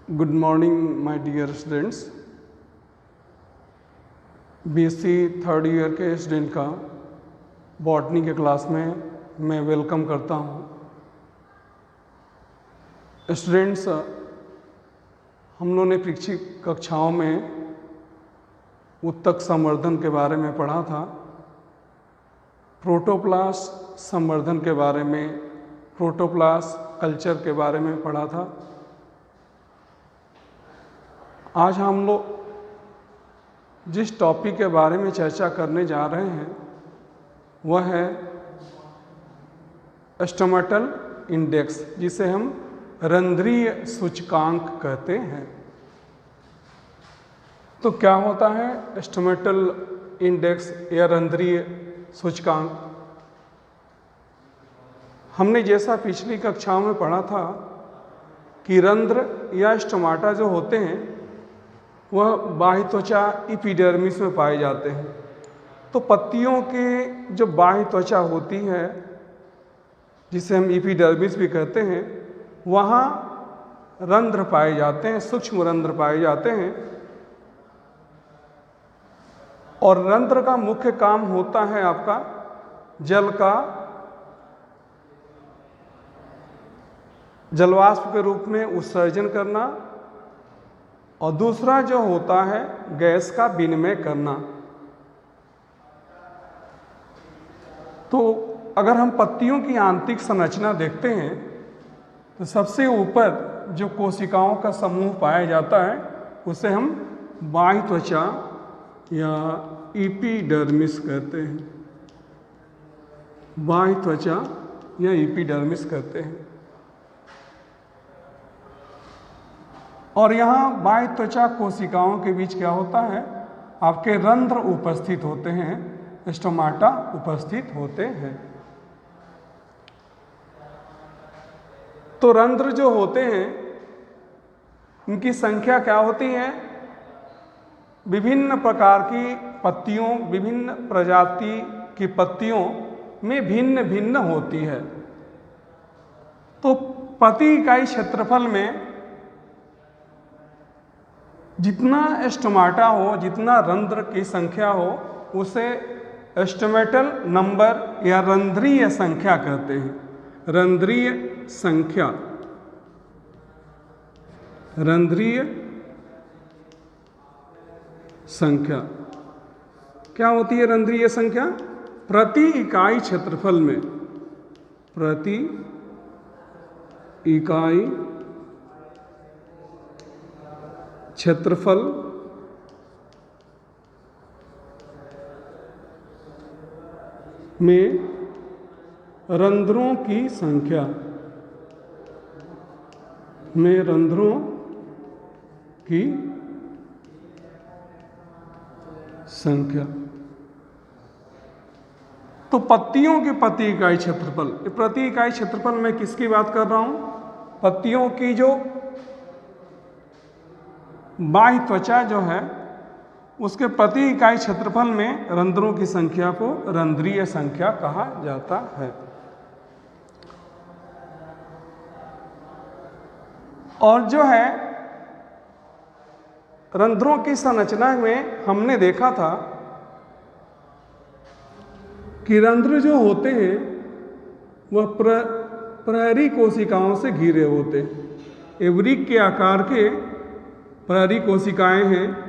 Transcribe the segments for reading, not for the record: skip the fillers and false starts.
Good morning my dear students. BSc third year के student का botany के class में मैं वेलकम करता हूँ। स्टूडेंट्स, हम लोगों ने पिछली कक्षाओं में उत्तक संवर्धन के बारे में पढ़ा था, प्रोटोप्लास्ट संवर्धन के बारे में, प्रोटोप्लास्ट कल्चर के बारे में पढ़ा था। आज हम लोग जिस टॉपिक के बारे में चर्चा करने जा रहे हैं वह है स्टोमेटल इंडेक्स, जिसे हम रंध्रीय सूचकांक कहते हैं। तो क्या होता है स्टोमेटल इंडेक्स या रंध्रीय सूचकांक? हमने जैसा पिछली कक्षाओं में पढ़ा था कि रंध्र या स्टोमाटा जो होते हैं वह बाह्य त्वचा एपिडर्मिस में पाए जाते हैं। तो पत्तियों की जो बाह्य त्वचा होती है, जिसे हम एपिडर्मिस भी कहते हैं, वहाँ रंध्र पाए जाते हैं, सूक्ष्म रंध्र पाए जाते हैं। और रंध्र का मुख्य काम होता है आपका जल का जलवाष्प के रूप में उत्सर्जन करना, और दूसरा जो होता है गैस का विनिमय करना। तो अगर हम पत्तियों की आंतरिक संरचना देखते हैं तो सबसे ऊपर जो कोशिकाओं का समूह पाया जाता है उसे हम बाह्य त्वचा या एपिडर्मिस कहते हैं। बाह्य त्वचा या एपिडर्मिस कहते हैं। और यहाँ बाह्य त्वचा कोशिकाओं के बीच क्या होता है, आपके रंध्र उपस्थित होते हैं, स्टोमाटा उपस्थित होते हैं। तो रंध्र जो होते हैं उनकी संख्या क्या होती है? विभिन्न प्रकार की पत्तियों, विभिन्न प्रजाति की पत्तियों में भिन्न भिन्न होती है। तो प्रति इकाई क्षेत्रफल में जितना स्टोमाटा हो, जितना रंध्र की संख्या हो, उसे स्टोमेटल नंबर या रंध्रीय संख्या कहते हैं। रंध्रीय संख्या, रंध्रीय संख्या क्या होती है? रंध्रीय संख्या प्रति इकाई क्षेत्रफल में, प्रति इकाई क्षेत्रफल में रंध्रों की संख्या, में रंध्रों की संख्या। तो पत्तियों के प्रति इकाई क्षेत्रफल, प्रति इकाई क्षेत्रफल में किसकी बात कर रहा हूं? पत्तियों की जो बाह्य त्वचा जो है उसके प्रति इकाई क्षेत्रफल में रंध्रों की संख्या को रंध्रीय संख्या कहा जाता है। और जो है रंध्रों की संरचना में हमने देखा था कि रंध्र जो होते हैं वह प्रहरी कोशिकाओं से घिरे होते हैं। एवरिक के आकार के प्रहरी कोशिकाएं हैं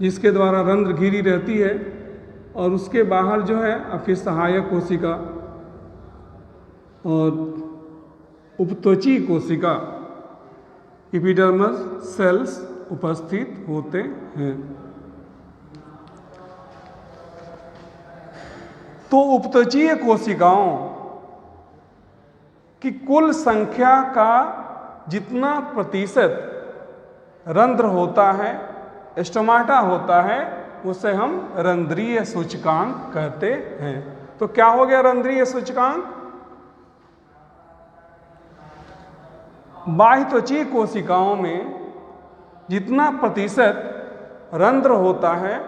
जिसके द्वारा रंध्र घिरी रहती है, और उसके बाहर जो है आपकी सहायक कोशिका और उपत्वची कोशिका एपिडर्मस सेल्स उपस्थित होते हैं। तो उपत्वचीय कोशिकाओं की कुल संख्या का जितना प्रतिशत रंध्र होता है, स्टोमाटा होता है, उसे हम रंध्रीय सूचकांक कहते हैं। तो क्या हो गया रंध्रीय सूचकांक? बाह्य त्वचीय कोशिकाओं में जितना प्रतिशत रंध्र होता है,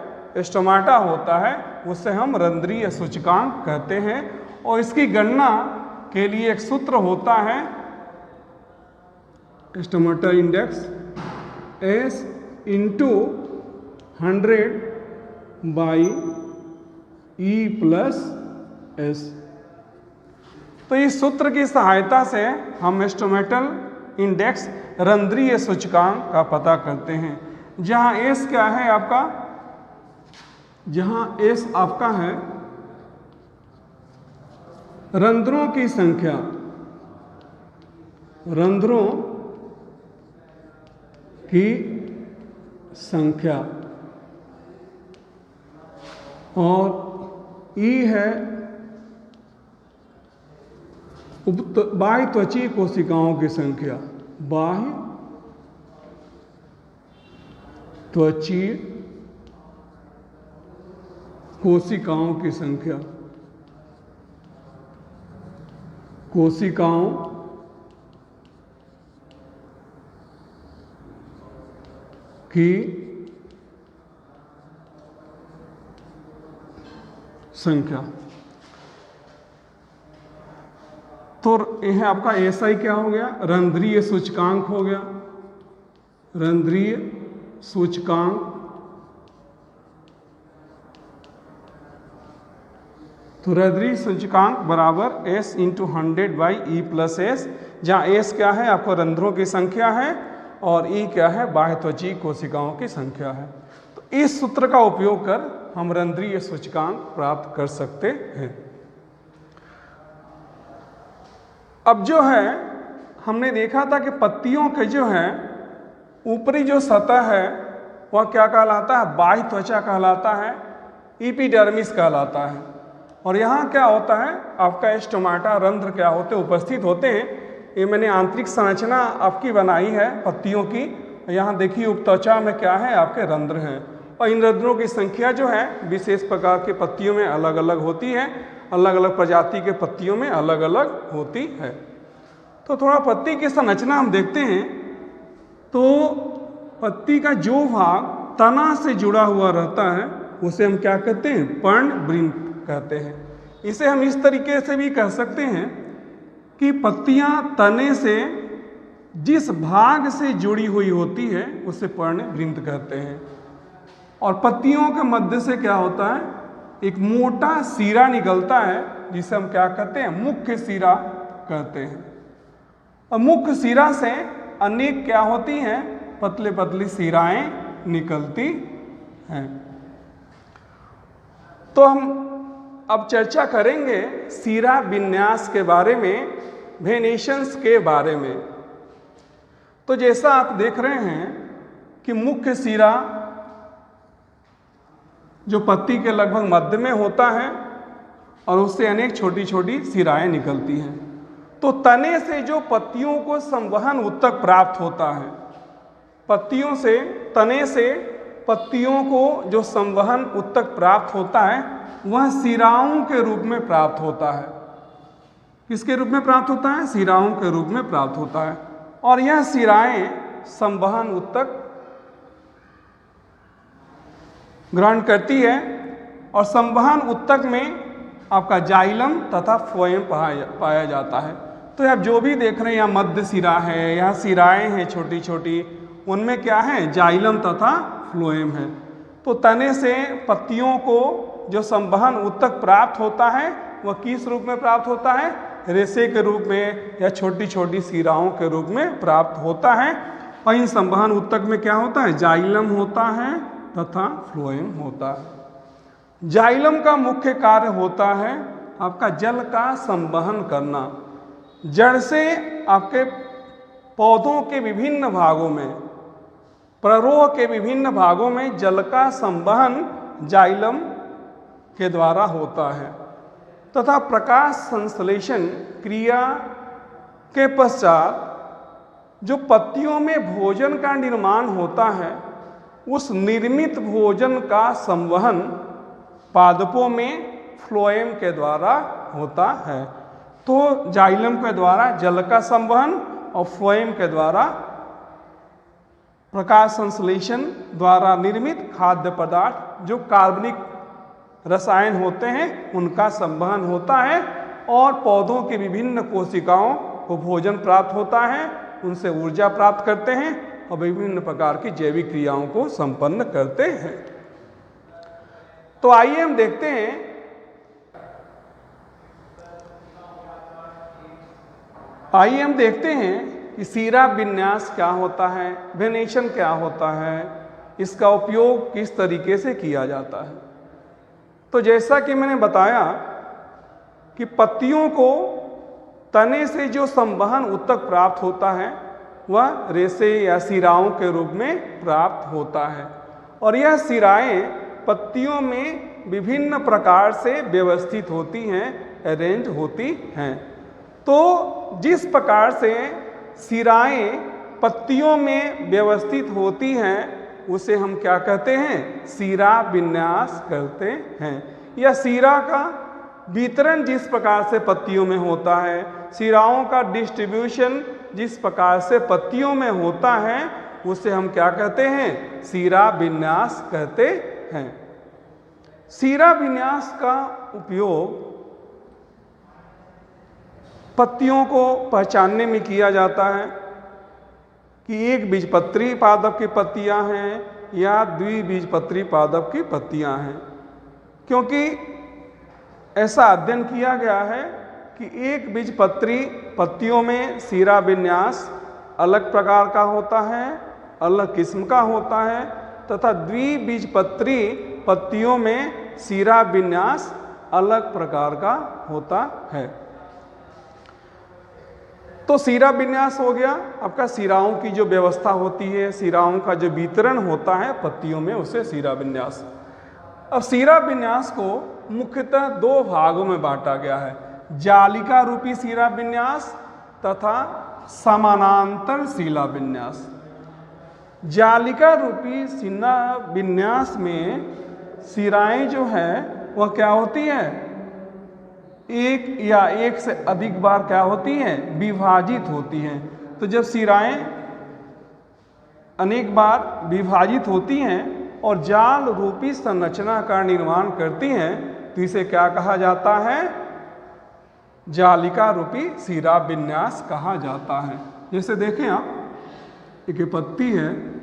स्टोमाटा होता है, उसे हम रंध्रीय सूचकांक कहते हैं। और इसकी गणना के लिए एक सूत्र होता है stomata index S into 100/E+S। तो इस सूत्र की सहायता से हम स्टोमेटल इंडेक्स रंध्रीय सूचकांक का पता करते हैं। जहां S क्या है आपका, जहां S आपका है रंध्रों की संख्या, रंध्रों की संख्या, और E है बाह्य त्वचीय कोशिकाओं की संख्या, बाह्य त्वचीय कोशिकाओं की संख्या, कोशिकाओं की संख्या। तो यह आपका SI क्या हो गया, रंध्रीय सूचकांक हो गया, रंध्रीय सूचकांक। तो रंध्रीय सूचकांक बराबर S इंटू 100/E+S, जहाँ S क्या है आपको रंध्रों की संख्या है और E क्या है बाह्य त्वचीय कोशिकाओं की संख्या है। तो इस सूत्र का उपयोग कर हम रंध्रीय सूचकांक प्राप्त कर सकते हैं। अब जो है हमने देखा था कि पत्तियों के जो है ऊपरी जो सतह है वह क्या कहलाता है, बाह्य त्वचा कहलाता है, एपिडर्मिस कहलाता है। और यहाँ क्या होता है आपका स्टोमाटा रंध्र क्या होते उपस्थित होते हैं। ये मैंने आंतरिक संरचना आपकी बनाई है पत्तियों की। यहाँ देखिए उपत्वचा में क्या है आपके रंध्र हैं, और इन रंध्रों की संख्या जो है विशेष प्रकार के पत्तियों में अलग अलग होती है, अलग अलग प्रजाति के पत्तियों में अलग अलग होती है। तो थोड़ा पत्ती की संरचना हम देखते हैं। तो पत्ती का जो भाग तना से जुड़ा हुआ रहता है उसे हम क्या कहते हैं, पर्णवृंत कहते हैं। इसे हम इस तरीके से भी कह सकते हैं कि पत्तियां तने से जिस भाग से जुड़ी हुई होती है उसे पर्णवृंत कहते हैं। और पत्तियों के मध्य से क्या होता है, एक मोटा सिरा निकलता है जिसे हम क्या कहते हैं, मुख्य सिरा कहते हैं। और मुख्य सिरा से अनेक क्या होती हैं, पतले पतली सिराएं निकलती हैं। तो हम अब चर्चा करेंगे सिरा विन्यास के बारे में, वेनेशंस के बारे में। तो जैसा आप देख रहे हैं कि मुख्य सिरा जो पत्ती के लगभग मध्य में होता है और उससे अनेक छोटी छोटी सिराएं निकलती हैं। तो तने से जो पत्तियों को संवहन ऊतक प्राप्त होता है, पत्तियों से, तने से पत्तियों को जो संवहन ऊतक प्राप्त होता है वह सिराओं के रूप में प्राप्त होता है। किसके रूप में प्राप्त होता है, सिराओं के रूप में प्राप्त होता है। और यह सिराएं संवहन ऊतक ग्रहण करती है और संवहन ऊतक में आपका जाइलम तथा फ्लोएम पाया जाता है। तो आप जो भी देख रहे हैं, यहाँ मध्य सिरा है, यहाँ सिराएं हैं छोटी छोटी, उनमें क्या है, जाइलम तथा फ्लोएम है। तो तने से पत्तियों को जो संवहन ऊतक प्राप्त होता है वह किस रूप में प्राप्त होता है, रेशे के रूप में या छोटी छोटी सिराओं के रूप में प्राप्त होता है। और इन संवहन ऊतक में क्या होता है, जाइलम होता है तथा फ्लोएम होता है। जाइलम का मुख्य कार्य होता है आपका जल का संवहन करना। जड़ से आपके पौधों के विभिन्न भागों में, प्ररोह के विभिन्न भागों में जल का संवहन जाइलम के द्वारा होता है तथा प्रकाश संश्लेषण क्रिया के पश्चात जो पत्तियों में भोजन का निर्माण होता है उस निर्मित भोजन का संवहन पादपों में फ्लोएम के द्वारा होता है। तो जाइलम के द्वारा जल का संवहन और फ्लोएम के द्वारा प्रकाश संश्लेषण द्वारा निर्मित खाद्य पदार्थ जो कार्बनिक रसायन होते हैं उनका संवहन होता है। और पौधों की विभिन्न कोशिकाओं को भोजन प्राप्त होता है, उनसे ऊर्जा प्राप्त करते हैं और विभिन्न प्रकार की जैविक क्रियाओं को संपन्न करते हैं। तो आइए हम देखते हैं कि सीरा विन्यास क्या होता है, वेनेशन क्या होता है, इसका उपयोग किस तरीके से किया जाता है। तो जैसा कि मैंने बताया कि पत्तियों को तने से जो संवहन ऊतक प्राप्त होता है वह रेशे या सिराओं के रूप में प्राप्त होता है, और यह सिराएं पत्तियों में विभिन्न प्रकार से व्यवस्थित होती हैं, अरेंज होती हैं। तो जिस प्रकार से सिराएं पत्तियों में व्यवस्थित होती हैं उसे हम क्या कहते हैं, सीरा विन्यास करते हैं। या सीरा का वितरण जिस प्रकार से पत्तियों में होता है, सिराओं का डिस्ट्रीब्यूशन जिस प्रकार से पत्तियों में होता है उसे हम क्या कहते हैं, सीरा विन्यास कहते हैं। सीरा विन्यास का उपयोग पत्तियों को पहचानने में किया जाता है कि एक बीजपत्री पादप की पत्तियां हैं या द्विबीजपत्री पादप की पत्तियां हैं, क्योंकि ऐसा अध्ययन किया गया है कि एक बीजपत्री पत्तियों में सीरा विन्यास अलग प्रकार का होता है, अलग किस्म का होता है, तथा द्विबीजपत्री पत्तियों में सीरा विन्यास अलग प्रकार का होता है। तो सीरा विन्यास हो गया आपका सिराओं की जो व्यवस्था होती है, सिराओं का जो वितरण होता है पत्तियों में, उसे सीरा विन्यास। अब सीरा विन्यास को मुख्यतः दो भागों में बांटा गया है, जालिका रूपी सीरा विन्यास तथा समानांतर सीला विन्यास। जालिका रूपी सीरा विन्यास में सिराएं जो है वह क्या होती है, एक या एक से अधिक बार क्या होती हैं, विभाजित होती हैं। तो जब सिराएं अनेक बार विभाजित होती हैं और जाल रूपी संरचना का निर्माण करती हैं तो इसे क्या कहा जाता है, जालिका रूपी सीरा विन्यास कहा जाता है। जैसे देखें आप, एक पत्ती है,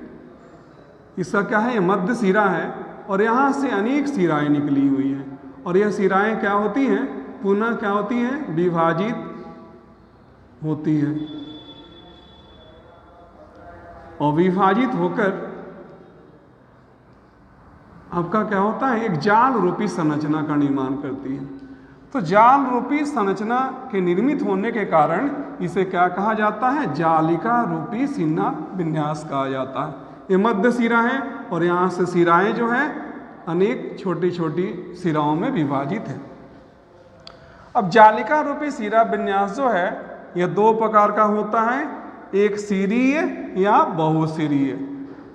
इसका क्या है, ये मध्य सिरा है और यहाँ से अनेक सिराएं निकली हुई हैं, और यह सिराएं क्या होती हैं, पुनः क्या होती हैं, विभाजित होती है और विभाजित होकर आपका क्या होता है, एक जाल रूपी संरचना का निर्माण करती है। तो जाल रूपी संरचना के निर्मित होने के कारण इसे क्या कहा जाता है, जालिका रूपी सीरा विन्यास कहा जाता है। ये मध्य सिरा है और यहाँ से सिराएं जो है अनेक छोटी छोटी सिराओं में विभाजित है। अब जालिका रूपी सीरा विन्यास जो है यह दो प्रकार का होता है, एक सिरीय या बहुसिरीय।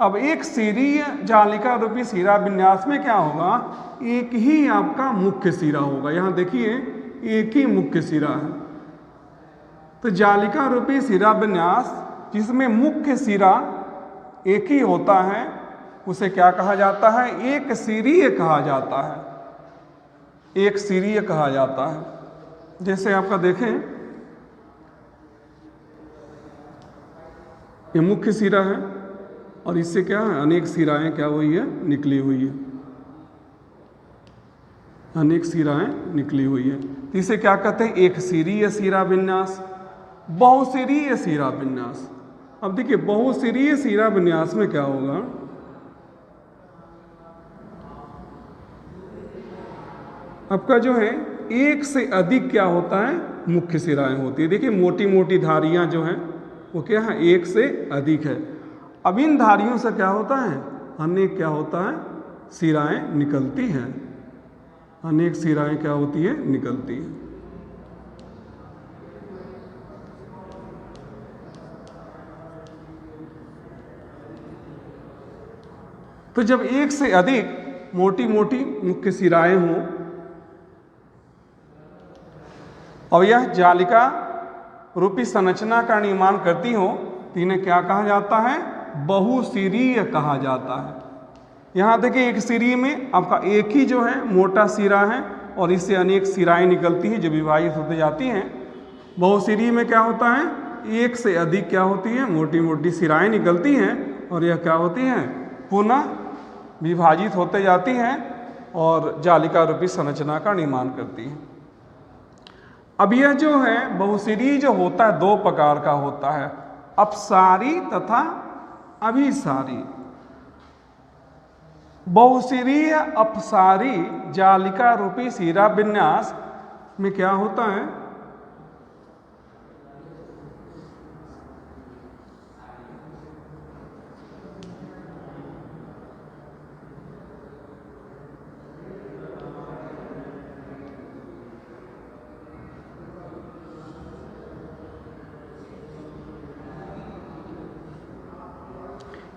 अब एक सिरीय जालिका रूपी सीरा विन्यास में क्या होगा, एक ही आपका मुख्य सिरा होगा। यहाँ देखिए एक ही मुख्य सिरा है। तो जालिका रूपी सीरा विन्यास जिसमें मुख्य सिरा एक ही होता है उसे क्या कहा जाता है, एक सिरीय कहा जाता है, एक सिरीय कहा जाता है। जैसे आपका देखें, ये मुख्य सिरा है और इससे क्या है, अनेक सिराएं क्या हुई है, निकली हुई है, अनेक सिराएं निकली हुई है। तो इसे क्या कहते हैं, एक सिरीय सीरा विन्यास, बहुसिरीय सीरा विन्यास। अब देखिए बहुसिरीय सीरा विन्यास में क्या होगा, आपका जो है एक से अधिक क्या होता है, मुख्य सिराएं होती है। देखिए मोटी मोटी धारियां जो हैं वो क्या है, एक से अधिक है। अब इन धारियों से क्या होता है, अनेक क्या होता है, सिराएं निकलती हैं, अनेक सिराएं क्या होती है, निकलती हैं। तो जब एक से अधिक मोटी मोटी मुख्य सिराएं हों और यह जालिका रूपी संरचना का निर्माण करती हो तो इन्हें क्या कहा जाता है, बहुसिरीय कहा जाता है। यहाँ देखिए एक सिरी में आपका एक ही जो है मोटा सिरा है और इससे अनेक सिराएं निकलती हैं जो विभाजित होते जाती हैं। बहुसिरी में क्या होता है, एक से अधिक क्या होती है, मोटी मोटी सिराएं निकलती हैं और यह क्या होती हैं, पुनः विभाजित होते जाती हैं और जालिका रूपी संरचना का निर्माण करती हैं। अब यह जो है बहुसिरी जो होता है दो प्रकार का होता है, अपसारी तथा अभिसारी। बहुसिरीय अपसारी जालिका रूपी सिरा विन्यास में क्या होता है,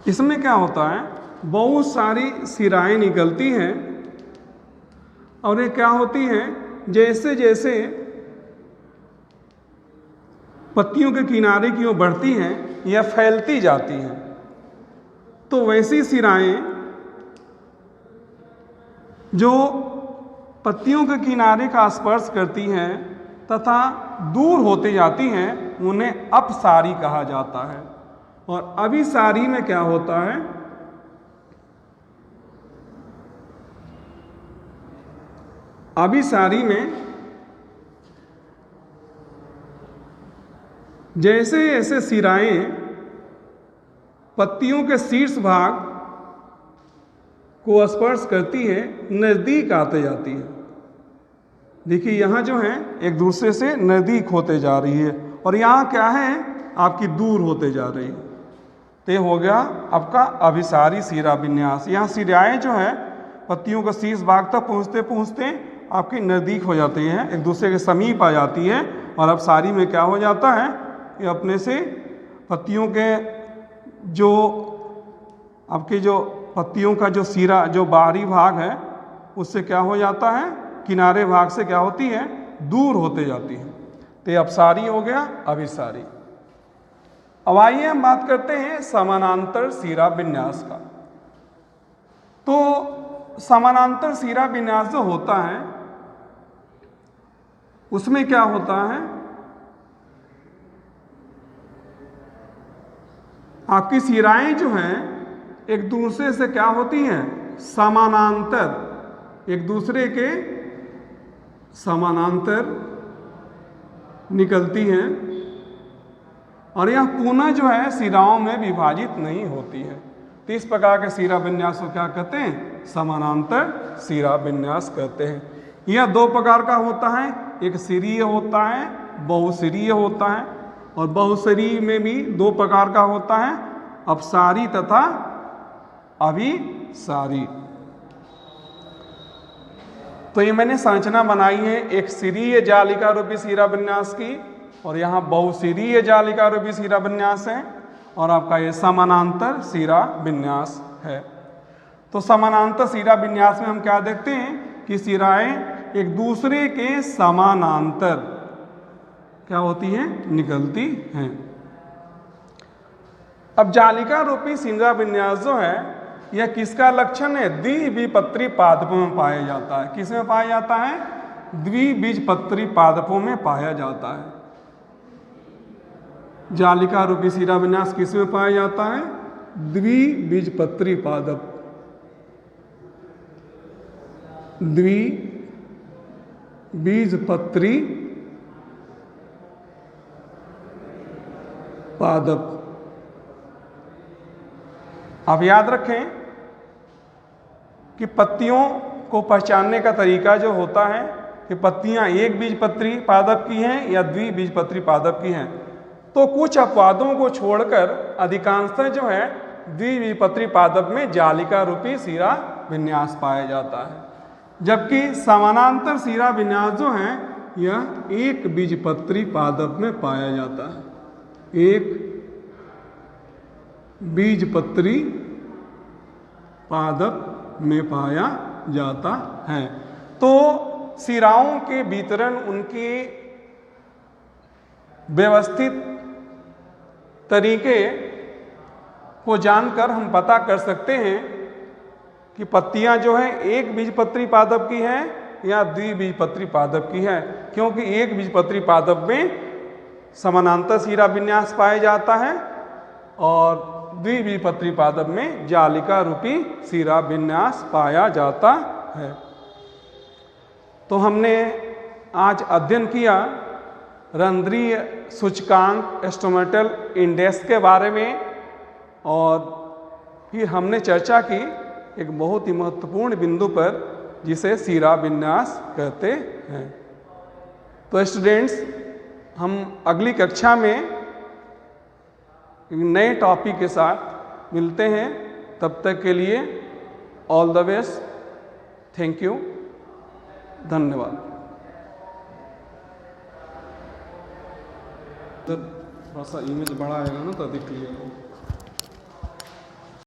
इसमें क्या होता है, बहुत सारी सिराएं निकलती हैं और ये क्या होती हैं, जैसे जैसे पत्तियों के किनारे की ओर बढ़ती हैं या फैलती जाती हैं, तो वैसी सिराएं जो पत्तियों के किनारे का स्पर्श करती हैं तथा दूर होते जाती हैं उन्हें अपसारी कहा जाता है। और अभिसारी में क्या होता है, अभिसारी में जैसे जैसे सिराएं पत्तियों के शीर्ष भाग को स्पर्श करती है नजदीक आते जाती है। देखिए यहाँ जो है एक दूसरे से नजदीक होते जा रही है और यहाँ क्या है, आपकी दूर होते जा रही है। तो ये हो गया आपका अभिसारी सिरा विन्यास। यहाँ सिराएं जो है पत्तियों के शीर्ष भाग तक पहुँचते पहुँचते आपकी नज़दीक हो जाती हैं, एक दूसरे के समीप आ जाती है। और अब सारी में क्या हो जाता है कि अपने से पत्तियों के जो आपके जो पत्तियों का जो सिरा जो बाहरी भाग है उससे क्या हो जाता है, किनारे भाग से क्या होती है, दूर होते जाती है। तो ये अपसारी हो गया अभिसारी। अब आइए हम बात करते हैं समानांतर सिरा विन्यास का। तो समानांतर सिरा विन्यास जो होता है उसमें क्या होता है, आपकी सिराएं जो हैं एक दूसरे से क्या होती हैं, समानांतर, एक दूसरे के समानांतर निकलती हैं और यह पुनः जो है सिराओं में विभाजित नहीं होती है। तो इस प्रकार के सिरा विन्यास को क्या कहते हैं, समानांतर सिरा विन्यास कहते हैं। यह दो प्रकार का होता है, एक सिरीय होता है, बहुसिरीय होता है। और बहुसिरीय में भी दो प्रकार का होता है, अपसारी तथा अभिसारी। तो ये मैंने संरचना बनाई है एक सिरीय जालिका रूपी सिरा विन्यास की, और यहाँ बहुसिरीय जालिका रूपी सिरा विन्यास है, और आपका ये समानांतर सिरा विन्यास है। तो समानांतर सिरा विन्यास में हम क्या देखते हैं कि सिराएं एक दूसरे के समानांतर क्या होती हैं, निकलती हैं। अब जालिका रूपी सिरा विन्यास जो है यह किसका लक्षण है, द्विबीजपत्री पादपों में पाया जाता है। किस में पाया जाता है, द्विबीजपत्री पादपों में पाया जाता है। जालिका रूपी सिरा विन्यास किस में पाया जाता है, द्विबीजपत्री पादप, द्विबीजपत्री पादप। आप याद रखें कि पत्तियों को पहचानने का तरीका जो होता है कि पत्तियां एक बीजपत्री पादप की हैं या द्विबीजपत्री पादप की हैं। तो कुछ अपवादों को छोड़कर अधिकांशतः जो है द्विबीजपत्री पादप में जालिका रूपी सिरा विन्यास पाया जाता है, जबकि समानांतर सिरा विन्यास जो है यह एक बीजपत्री पादप में पाया जाता है, एक बीजपत्री पादप में पाया जाता है। तो सिराओं के वितरण उनके व्यवस्थित तरीके को जानकर हम पता कर सकते हैं कि पत्तियां जो हैं एक बीजपत्री पादप की हैं या द्विबीजपत्री पादप की है, क्योंकि एक बीजपत्री पादप में समानांतर शिरा विन्यास पाया जाता है और द्विबीजपत्री पादप में जालिका रूपी शिरा विन्यास पाया जाता है। तो हमने आज अध्ययन किया रंध्रीय सूचकांक स्टोमेटल इंडेक्स के बारे में, और फिर हमने चर्चा की एक बहुत ही महत्वपूर्ण बिंदु पर जिसे शिरा विन्यास कहते हैं। तो स्टूडेंट्स, हम अगली कक्षा में नए टॉपिक के साथ मिलते हैं। तब तक के लिए all the best, thank you, धन्यवाद। थोड़ा सा इमेज बड़ा आएगा ना तो अधिक क्लियर हो।